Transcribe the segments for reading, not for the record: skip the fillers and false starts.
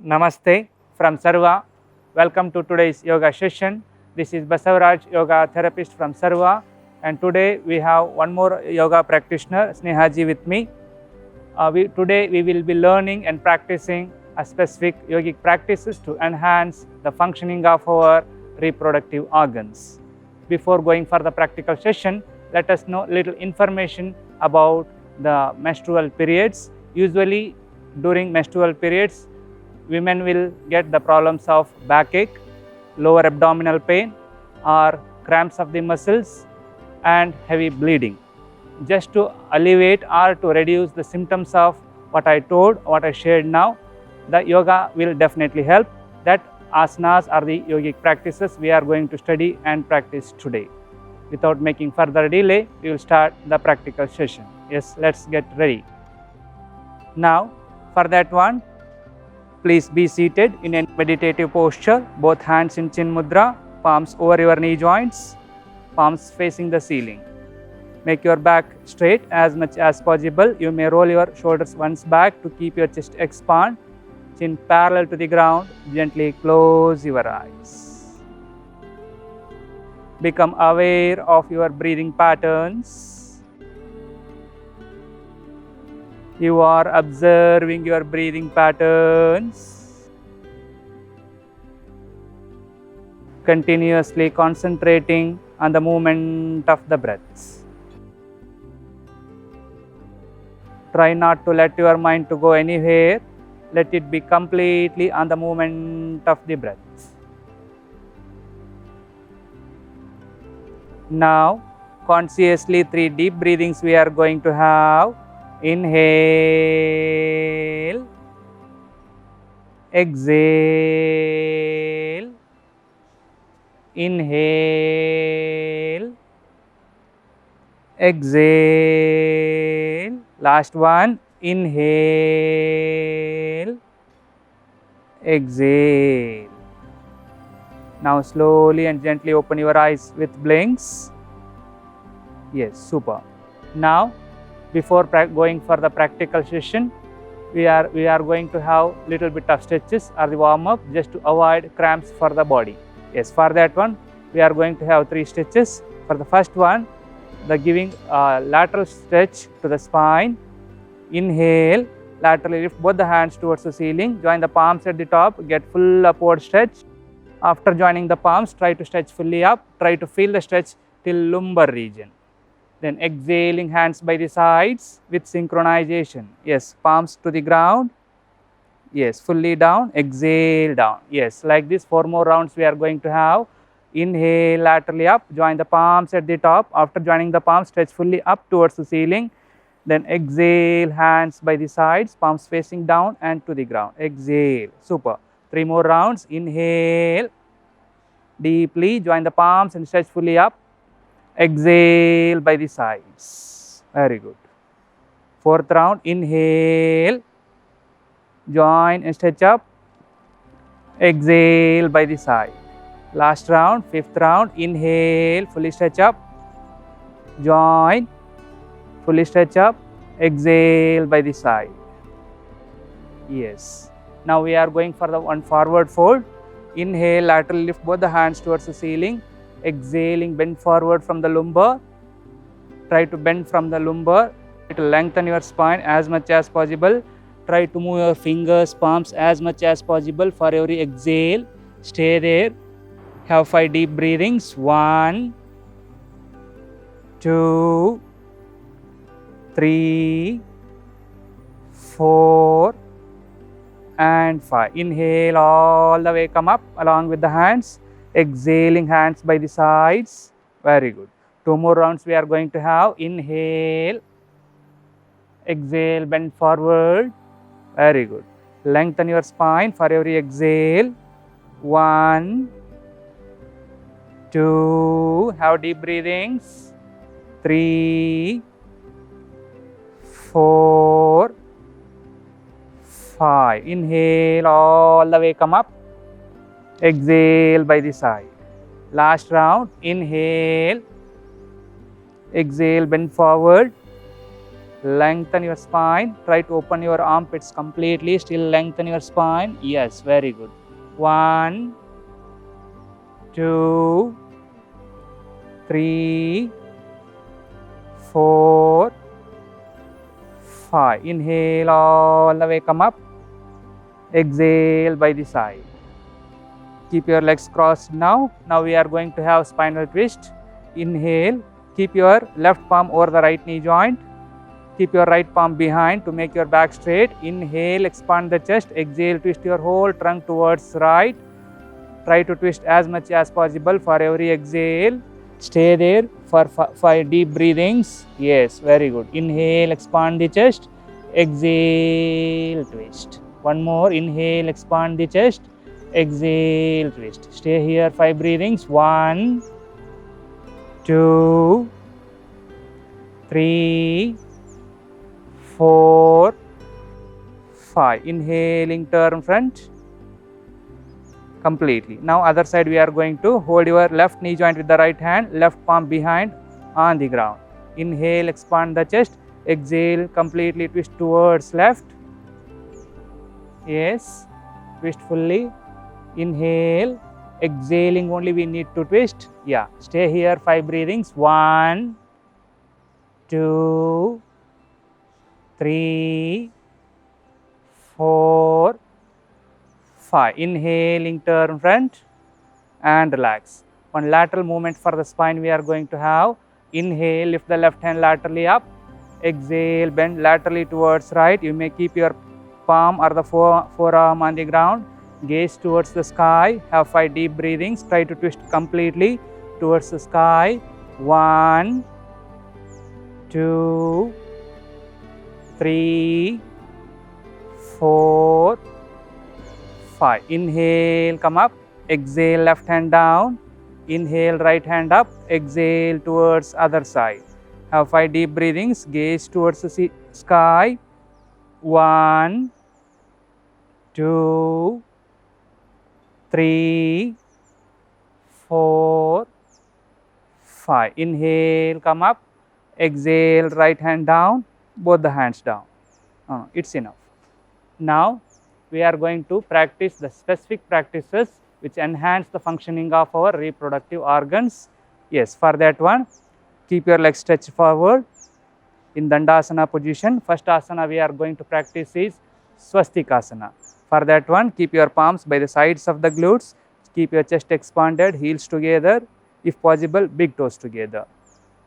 Namaste from Sarva. Welcome to today's yoga session. This is Basavaraj, yoga therapist from Sarva, and today we have one more yoga practitioner, Snehaji, with me. Today we will be learning and practicing a specific yogic practices to enhance the functioning of our reproductive organs. Before going for the practical session, let us know little information about the menstrual periods. Usually during menstrual periods, women will get the problems of backache, lower abdominal pain, or cramps of the muscles and heavy bleeding. Just to alleviate or to reduce the symptoms of what I shared now, the yoga will definitely help. That asanas are the yogic practices we are going to study and practice today. Without making further delay, we will start the practical session. Yes, let's get ready. Now, for that one, please be seated in a meditative posture, both hands in Chin Mudra, palms over your knee joints, palms facing the ceiling. Make your back straight as much as possible. You may roll your shoulders once back to keep your chest expand, chin parallel to the ground. Gently close your eyes. Become aware of your breathing patterns. You are observing your breathing patterns, continuously concentrating on the movement of the breaths. Try not to let your mind to go anywhere. Let it be completely on the movement of the breath. Now, consciously 3 deep breathings we are going to have. Inhale, exhale, inhale, exhale. Last one, inhale, exhale. Now slowly and gently open your eyes with blinks. Yes, super. Now, before going for the practical session, we are going to have little bit of stretches or the warm up just to avoid cramps for the body. Yes, for that one, we are going to have 3 stretches. For the first one, the giving lateral stretch to the spine. Inhale, laterally lift both the hands towards the ceiling. Join the palms at the top, get full upward stretch. After joining the palms, try to stretch fully up. Try to feel the stretch till lumbar region. Then exhaling, hands by the sides with synchronization. Yes, palms to the ground. Yes, fully down, exhale down. Yes, like this 4 more rounds we are going to have. Inhale, laterally up, join the palms at the top. After joining the palms, stretch fully up towards the ceiling. Then exhale, hands by the sides, palms facing down and to the ground. Exhale, super. 3 more rounds. Inhale, deeply, join the palms and stretch fully up. Exhale by the sides. Very good. 4th round, inhale, join and stretch up. Exhale by the side. Last round, 5th round, inhale, fully stretch up, join, fully stretch up, exhale by the side. Yes. Now we are going for the one forward fold. Inhale, laterally lift both the hands towards the ceiling. Exhaling, bend forward from the lumbar. Try to bend from the lumbar. Try to lengthen your spine as much as possible. Try to move your fingers, palms as much as possible for every exhale. Stay there. Have 5 deep breathings. 1, 2, 3, 4, and 5. Inhale all the way, come up along with the hands. Exhaling, hands by the sides. Very good. 2 more rounds we are going to have. Inhale, exhale, bend forward. Very good. Lengthen your spine for every exhale. 1, 2, have deep breathings. 3, 4, 5. Inhale all the way, come up. Exhale by the side. Last round. Inhale, exhale, bend forward. Lengthen your spine. Try to open your armpits completely. Still lengthen your spine. Yes, very good. 1, 2, 3, 4, 5. Inhale all the way, come up. Exhale by the side. Keep your legs crossed now. Now we are going to have spinal twist. Inhale. Keep your left palm over the right knee joint. Keep your right palm behind to make your back straight. Inhale, expand the chest. Exhale, twist your whole trunk towards right. Try to twist as much as possible for every exhale. Stay there for 5 deep breathings. Yes, very good. Inhale, expand the chest. Exhale, twist. One more. Inhale, expand the chest. Exhale, twist. Stay here 5 breathings. 1, 2, 3, 4, 5. Inhaling, turn front completely. Now other side we are going to hold your left knee joint with the right hand, left palm behind on the ground. Inhale, expand the chest. Exhale, completely twist towards left. Yes, twist fully. Inhale, exhaling only we need to twist. Yeah, stay here 5 breathings. 1, 2, 3, 4, 5. Inhaling, turn front and relax. One lateral movement for the spine we are going to have. Inhale, lift the left hand laterally up. Exhale, bend laterally towards right. You may keep your palm or the forearm on the ground. Gaze towards the sky. Have 5 deep breathings. Try to twist completely towards the sky. 1, 2, 3, 4, 5. Inhale, come up. Exhale, left hand down. Inhale, right hand up. Exhale towards other side. Have 5 deep breathings. Gaze towards the sky. 1, 2, 3, 4, 5. Inhale, come up. Exhale, right hand down. Both the hands down. It's enough. Now we are going to practice the specific practices which enhance the functioning of our reproductive organs. Yes, for that one, keep your legs stretched forward in Dandasana position. First asana we are going to practice is Swastikasana. For that one, keep your palms by the sides of the glutes. Keep your chest expanded, heels together. If possible, big toes together.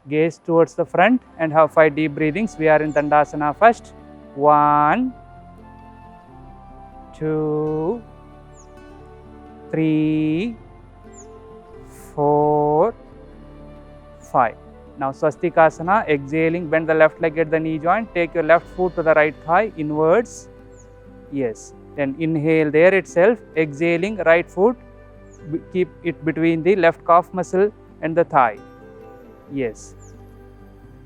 Gaze towards the front and have 5 deep breathings. We are in Dandasana first. 1, 2, 3, 4, 5. Now Swastikasana, exhaling, bend the left leg at the knee joint. Take your left foot to the right thigh, inwards. Yes. Then inhale there itself. Exhaling, right foot. Keep it between the left calf muscle and the thigh. Yes.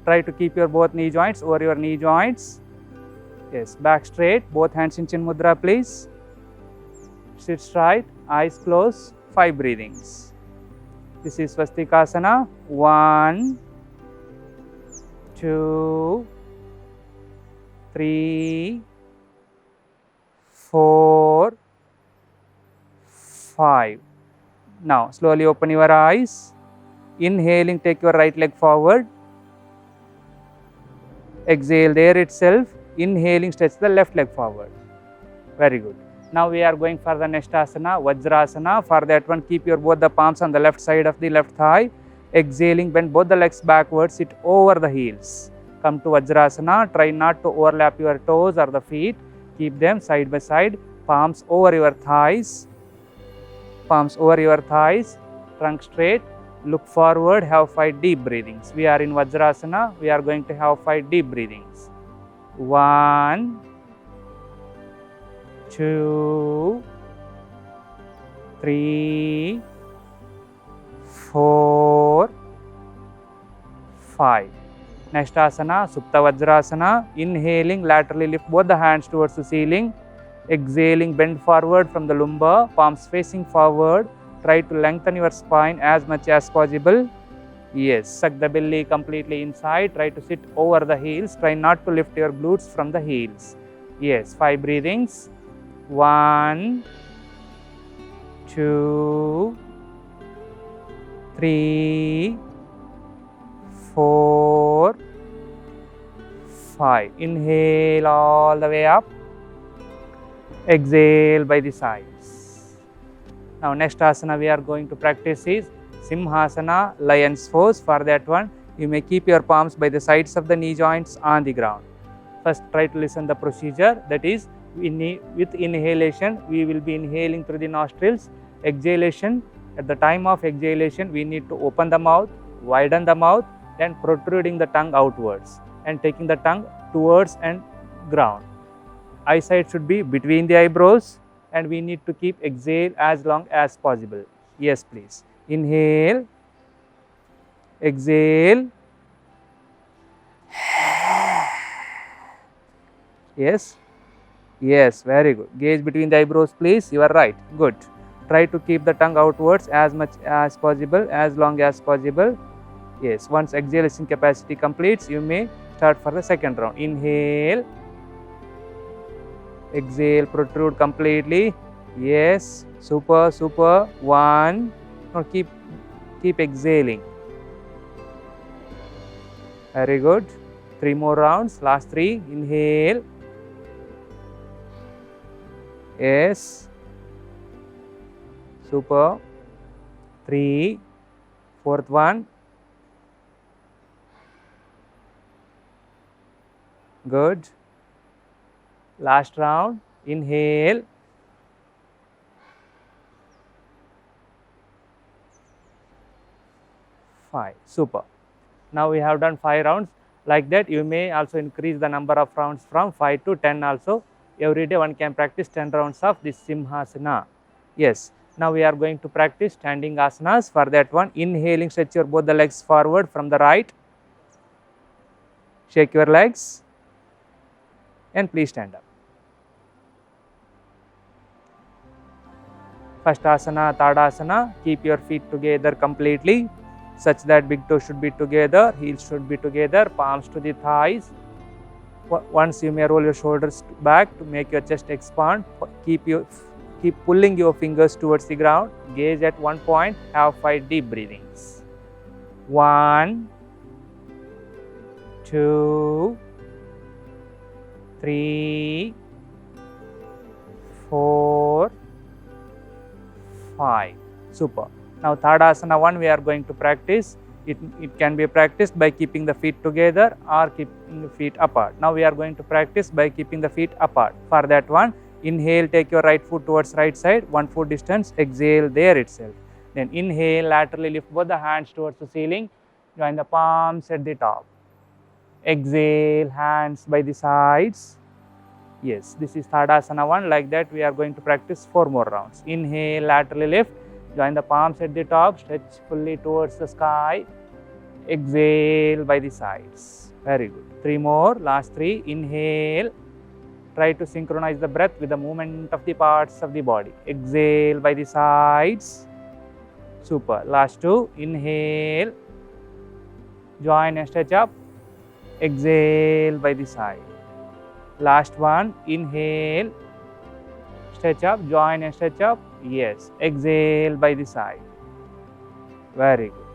Try to keep your both knee joints over your knee joints. Yes. Back straight. Both hands in Chin Mudra, please. Sit straight. Eyes closed. 5 breathings. This is Swastikasana. 1, 2, 3, 4, 5. Now slowly open your eyes. Inhaling, take your right leg forward. Exhale there itself. Inhaling, stretch the left leg forward. Very good. Now we are going for the next asana, Vajrasana. For that one, keep your both the palms on the left side of the left thigh. Exhaling, bend both the legs backwards, sit over the heels. Come to Vajrasana. Try not to overlap your toes or the feet. Keep them side by side. Palms over your thighs. Palms over your thighs. Trunk straight. Look forward. Have 5 deep breathings. We are in Vajrasana. We are going to have 5 deep breathings. 1, 2, 3, 4, 5. Next asana, Supta Vajrasana. Inhaling, laterally lift both the hands towards the ceiling. Exhaling, bend forward from the lumbar, palms facing forward. Try to lengthen your spine as much as possible. Yes, suck the belly completely inside. Try to sit over the heels. Try not to lift your glutes from the heels. Yes, 5 breathings. 1, 2, 3, 4, 5. Inhale all the way up. Exhale by the sides. Now next asana we are going to practice is Simhasana, lion's pose. For that one, you may keep your palms by the sides of the knee joints on the ground. First, try to listen the procedure. That is, with inhalation, we will be inhaling through the nostrils. Exhalation, at the time of exhalation, we need to open the mouth, widen the mouth, then protruding the tongue outwards and taking the tongue towards and ground. Eyesight should be between the eyebrows, and we need to keep exhale as long as possible. Yes, please. Inhale, exhale. Yes, yes, very good. Gaze between the eyebrows, please. You are right. Good. Try to keep the tongue outwards as much as possible, as long as possible. Yes, once exhalation capacity completes, you may start for the second round. Inhale, exhale, protrude completely. Yes, super, super. 1. Now keep exhaling. Very good. 3 more rounds. Last 3. Inhale. Yes. Super. 3. Fourth one. Good. Last round. Inhale. Five. Super. Now we have done 5 rounds. Like that, you may also increase the number of rounds from 5 to 10 also. Every day one can practice 10 rounds of this Simhasana. Yes. Now we are going to practice standing asanas. For that one, inhaling, stretch your both the legs forward from the right. Shake your legs and please stand up. First asana, Tadasana. Keep your feet together completely, such that big toe should be together, heels should be together, palms to the thighs. Once you may roll your shoulders back to make your chest expand. Keep pulling your fingers towards the ground. Gaze at one point. Have 5 deep breathings. 1, 2, 3, 4, 5. Super. Now Tadasana 1 we are going to practice. It can be practiced by keeping the feet together or keeping the feet apart. Now we are going to practice by keeping the feet apart. For that one, inhale, take your right foot towards right side, 1 foot distance, exhale there itself. Then inhale, laterally lift both the hands towards the ceiling, join the palms at the top. Exhale, hands by the sides. Yes, this is Tadasana 1. Like that we are going to practice 4 more rounds. Inhale, laterally lift. Join the palms at the top, stretch fully towards the sky. Exhale by the sides. Very good. 3 more, last 3. Inhale. Try to synchronize the breath with the movement of the parts of the body. Exhale by the sides. Super. Last 2. Inhale. Join and stretch up. Exhale by the side. Last one. Inhale. Stretch up, join and stretch up. Yes. Exhale by the side. Very good.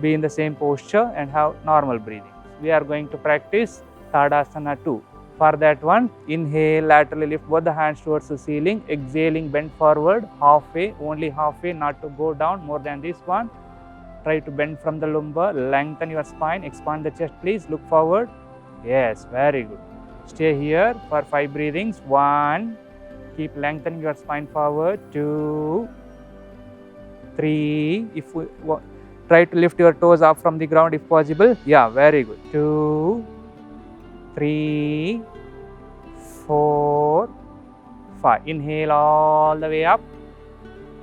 Be in the same posture and have normal breathing. We are going to practice Tadasana 2. For that one, inhale, laterally lift both the hands towards the ceiling. Exhaling, bend forward halfway, only halfway, not to go down more than this one. Try to bend from the lumbar, lengthen your spine, expand the chest please, look forward. Yes, very good. Stay here for 5 breathings. 1. Keep lengthening your spine forward. 2, 3. If we try to lift your toes up from the ground if possible. Yeah, very good. 2, 3, 4, 5. Inhale all the way up.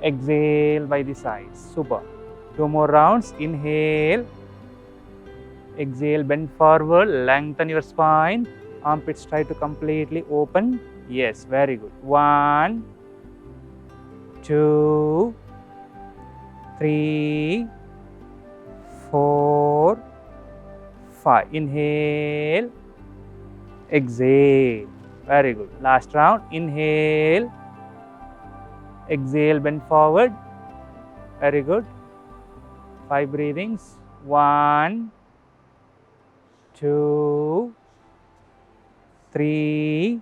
Exhale by the sides. Super. 2 more rounds. Inhale. Exhale, bend forward, lengthen your spine. Armpits try to completely open. Yes, very good. 1, 2, 3, 4, 5. Inhale, exhale. Very good. Last round. Inhale, exhale, bend forward. Very good. 5 breathings. 1, 2, 3,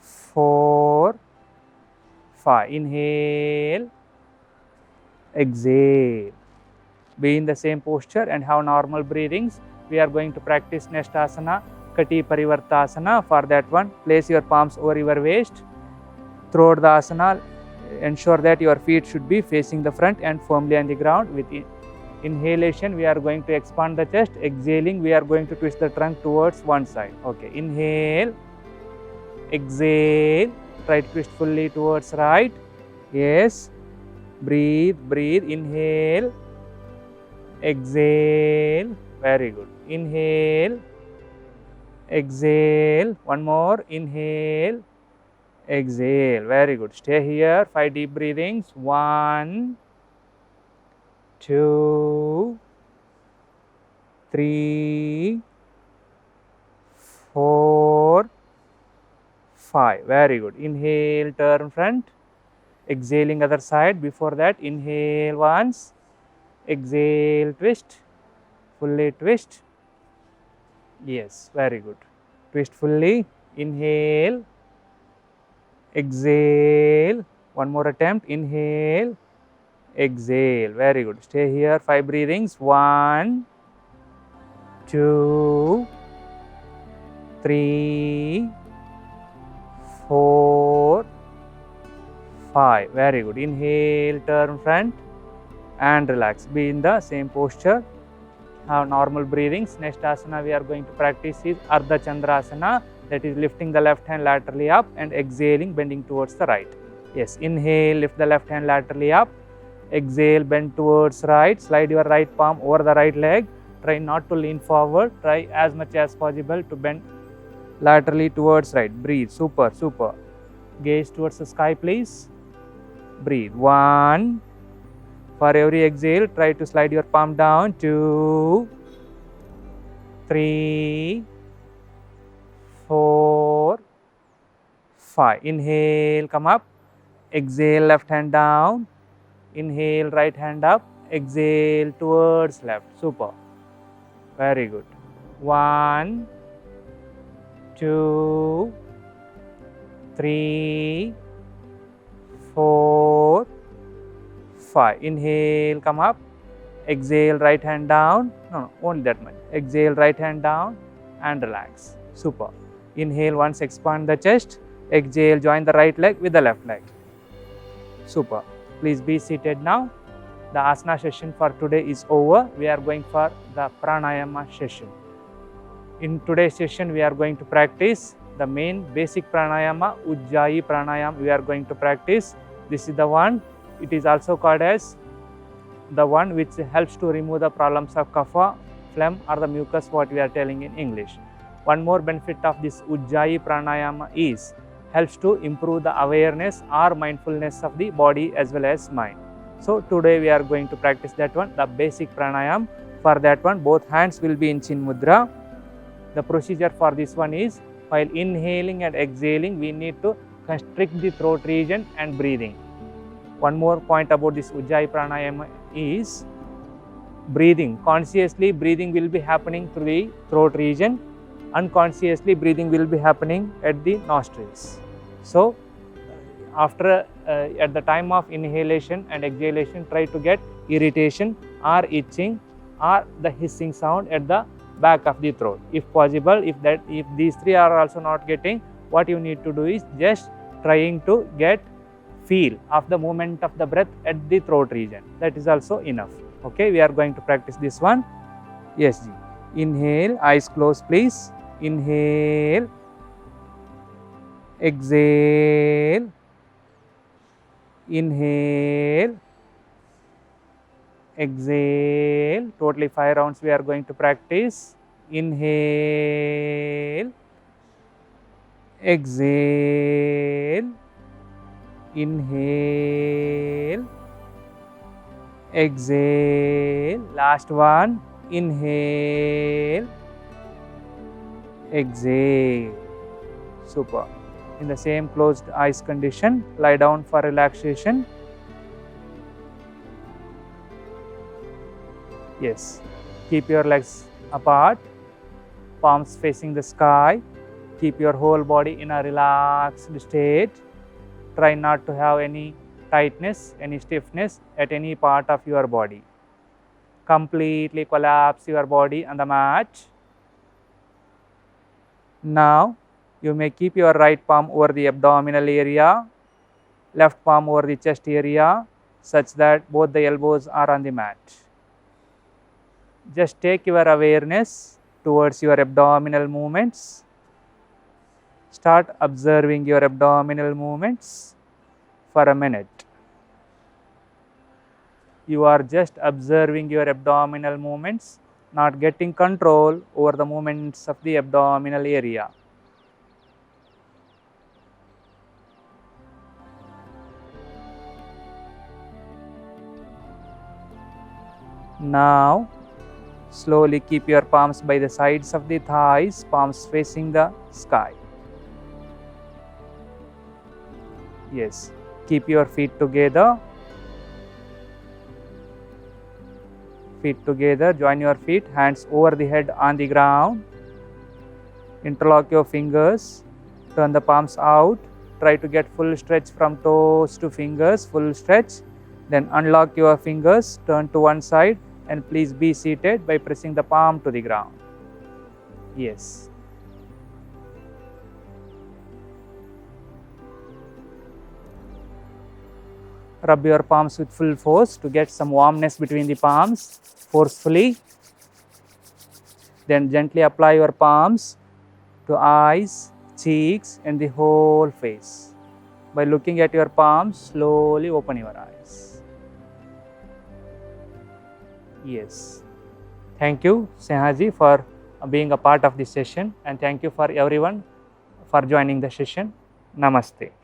4, 5. Inhale, exhale. Be in the same posture and have normal breathings. We are going to practice next asana, Kati Parivartasana. For that one, place your palms over your waist. Throughout the asana, ensure that your feet should be facing the front and firmly on the ground. With inhalation, we are going to expand the chest. Exhaling, we are going to twist the trunk towards one side. Okay, inhale, exhale, try to twist fully towards right. Yes, breathe, breathe. Inhale, exhale. Very good. Inhale, exhale. One more. Inhale, exhale. Very good. Stay here. 5 deep breathings. 1, 2, 3, 4, 5. Very good. Inhale, turn front. Exhaling other side. Before that, inhale once. Exhale, twist. Fully twist. Yes, very good. Twist fully. Inhale, exhale. One more attempt. Inhale, exhale. Very good. Stay here. 5 breathings. 1, 2, 3, 4, 5. Very good. Inhale, turn front and relax. Be in the same posture. Have normal breathings. Next asana we are going to practice is Ardha Chandrasana, that is lifting the left hand laterally up and exhaling, bending towards the right. Yes, inhale, lift the left hand laterally up. Exhale, bend towards right. Slide your right palm over the right leg. Try not to lean forward. Try as much as possible to bend laterally towards right. Breathe. Super, super. Gaze towards the sky, please. Breathe. 1. For every exhale, try to slide your palm down. 2, 3, 4, 5. Inhale, come up. Exhale, left hand down. Inhale, right hand up. Exhale towards left. Super. Very good. 1, 2, 3, 4, 5. Inhale, come up. Exhale, right hand down. No, only that much. Exhale, right hand down and relax. Super. Inhale, once expand the chest. Exhale, join the right leg with the left leg. Super. Please be seated now. The asana session for today is over. We are going for the pranayama session. In today's session, we are going to practice the main basic pranayama, Ujjayi pranayama. We are going to practice. This is the one. It is also called as the one which helps to remove the problems of kapha, phlegm or the mucus, what we are telling in English. One more benefit of this Ujjayi pranayama is helps to improve the awareness or mindfulness of the body as well as mind. So today we are going to practice that one, the basic pranayama. For that one, both hands will be in Chin Mudra. The procedure for this one is, while inhaling and exhaling, we need to constrict the throat region and breathing. One more point about this Ujjayi pranayama is breathing. Consciously breathing will be happening through the throat region. Unconsciously breathing will be happening at the nostrils. So after at the time of inhalation and exhalation, try to get irritation or itching or the hissing sound at the back of the throat. If possible, if these three are also not getting, what you need to do is just trying to get feel of the movement of the breath at the throat region. That is also enough. Okay, we are going to practice this one. Yes, ji. Inhale, eyes closed, please. Inhale, exhale, inhale, exhale. Totally 5 rounds we are going to practice. Inhale, exhale, inhale, exhale, last one, inhale, exhale. Super. In the same closed eyes condition, lie down for relaxation. Yes, keep your legs apart, palms facing the sky. Keep your whole body in a relaxed state. Try not to have any tightness, any stiffness at any part of your body. Completely collapse your body on the mat. Now, you may keep your right palm over the abdominal area, left palm over the chest area, such that both the elbows are on the mat. Just take your awareness towards your abdominal movements. Start observing your abdominal movements for a minute. You are just observing your abdominal movements, not getting control over the movements of the abdominal area. Now, slowly keep your palms by the sides of the thighs, palms facing the sky. Yes, keep your feet together. Feet together, join your feet, hands over the head on the ground. Interlock your fingers, turn the palms out. Try to get full stretch from toes to fingers, full stretch. Then unlock your fingers, turn to one side, and please be seated by pressing the palm to the ground. Yes. Rub your palms with full force to get some warmness between the palms, forcefully. Then gently apply your palms to eyes, cheeks, and the whole face. By looking at your palms, slowly open your eyes. Yes. Thank you, Snehaji, for being a part of this session, and thank you for everyone for joining the session. Namaste.